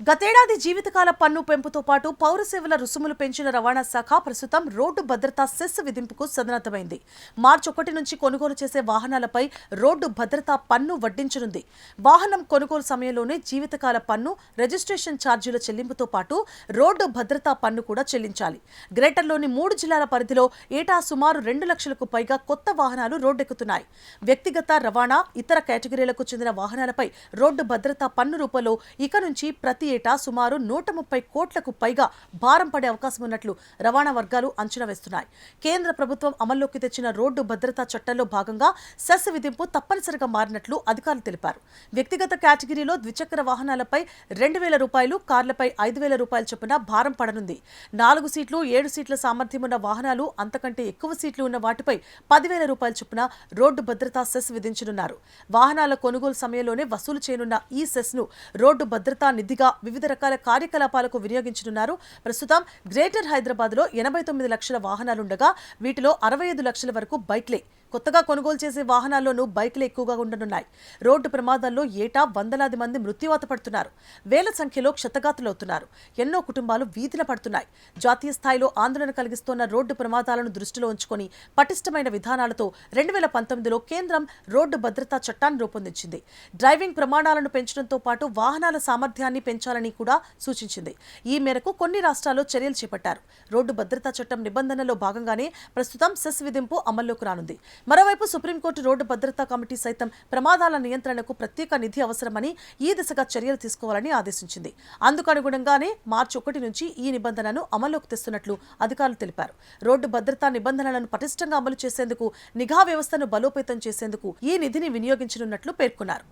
గతేడాది జీవితకాల పన్ను పెంపుతో పాటు పౌర సేవల రుసుములు పెంచిన రవాణా శాఖ ప్రస్తుతం రోడ్డు భద్రతా సెస్ విధింపుకు సన్నద్ధమైంది. మార్చి 1 నుంచి కొనుగోలు చేసే వాహనాలపై రోడ్డు భద్రతా పన్ను వడ్డించనుంది. వాహనం కొనుగోలు సమయంలోనే జీవితకాల పన్ను, రిజిస్ట్రేషన్ ఛార్జీల చెల్లింపుతో పాటు రోడ్డు భద్రతా పన్ను కూడా చెల్లించాలి. గ్రేటర్లోని 3 జిల్లాల పరిధిలో ఏటా సుమారు 2 లక్షలకు పైగా కొత్త వాహనాలు రోడ్డెక్కుతున్నాయి. వ్యక్తిగత రవాణా, ఇతర కేటగిరీలకు చెందిన వాహనాలపై రోడ్డు భద్రతా పన్ను రూపంలో ఇక నుంచి ప్రతి ఏటా సుమారు 130 కోట్లకు పైగా భారం పడే అవకాశం ఉన్నట్లు రవాణా వర్గాలు అంచనా వేస్తున్నాయి. కేంద్ర ప్రభుత్వం అమల్లోకి తెచ్చిన రోడ్డు భద్రతా చట్టంలో భాగంగా సెస్ విధింపు తప్పనిసరిగా మారినట్లు అధికారులు తెలిపారు. వ్యక్తిగత కేటగిరీలో ద్విచక్ర వాహనాలపై 2,000 రూపాయలు, కార్లపై 5,000 రూపాయల చొప్పున భారం పడనుంది. 4 సీట్లు, 7 సీట్ల సామర్థ్యం ఉన్న వాహనాలు, అంతకంటే ఎక్కువ సీట్లు ఉన్న వాటిపై 10,000 రూపాయల చొప్పున రోడ్డు భద్రతా సెస్ విధించనున్నారు. వాహనాల కొనుగోలు సమయంలోనే వసూలు చేయనున్న ఈ సెస్ ను రోడ్డు భద్రతా నిధిగా వివిధ రకాల కార్యకలాపాలకు వినియోగించనున్నారు. ప్రస్తుతం గ్రేటర్ హైదరాబాద్ లో 89 లక్షల వాహనాలుండగా వీటిలో 65 లక్షల వరకు బైక్లే. కొత్తగా కొనుగోలు చేసే వాహనాల్లోనూ బైక్లే ఎక్కువగా ఉండనున్నాయి. రోడ్డు ప్రమాదాల్లో ఏటా వందలాది మంది మృత్యువాత పడుతున్నారు. వేల సంఖ్యలో క్షతగాతులవుతున్నారు. ఎన్నో కుటుంబాలు వీధిన పడుతున్నాయి. జాతీయ స్థాయిలో ఆందోళన కలిగిస్తోన్న రోడ్డు ప్రమాదాలను దృష్టిలో ఉంచుకొని పటిష్టమైన విధానాలతో 2019లో కేంద్రం రోడ్డు భద్రతా చట్టాన్ని రూపొందించింది. డ్రైవింగ్ ప్రమాణాలను పెంచడంతో పాటు వాహనాల సామర్థ్యాన్ని పెంచాలని కూడా సూచించింది. ఈ మేరకు కొన్ని రాష్ట్రాల్లో చర్యలు చేపట్టారు. రోడ్డు భద్రతా చట్టం నిబంధనలో భాగంగానే ప్రస్తుతం సెస్ విధింపు అమల్లోకి రానుంది. మరోవైపు సుప్రీంకోర్టు రోడ్డు భద్రతా కమిటీ సైతం ప్రమాదాల నియంత్రణకు ప్రత్యేక నిధి అవసరమని, ఈ దిశగా చర్యలు తీసుకోవాలని ఆదేశించింది. అందుకు అనుగుణంగానే మార్చి 1 నుంచి ఈ నిబంధనను అమల్లోకి తెస్తున్నట్లు అధికారులు తెలిపారు. రోడ్డు భద్రతా నిబంధనలను పటిష్టంగా అమలు చేసేందుకు, నిఘా వ్యవస్థను బలోపేతం చేసేందుకు ఈ నిధిని వినియోగించనున్నట్లు పేర్కొన్నారు.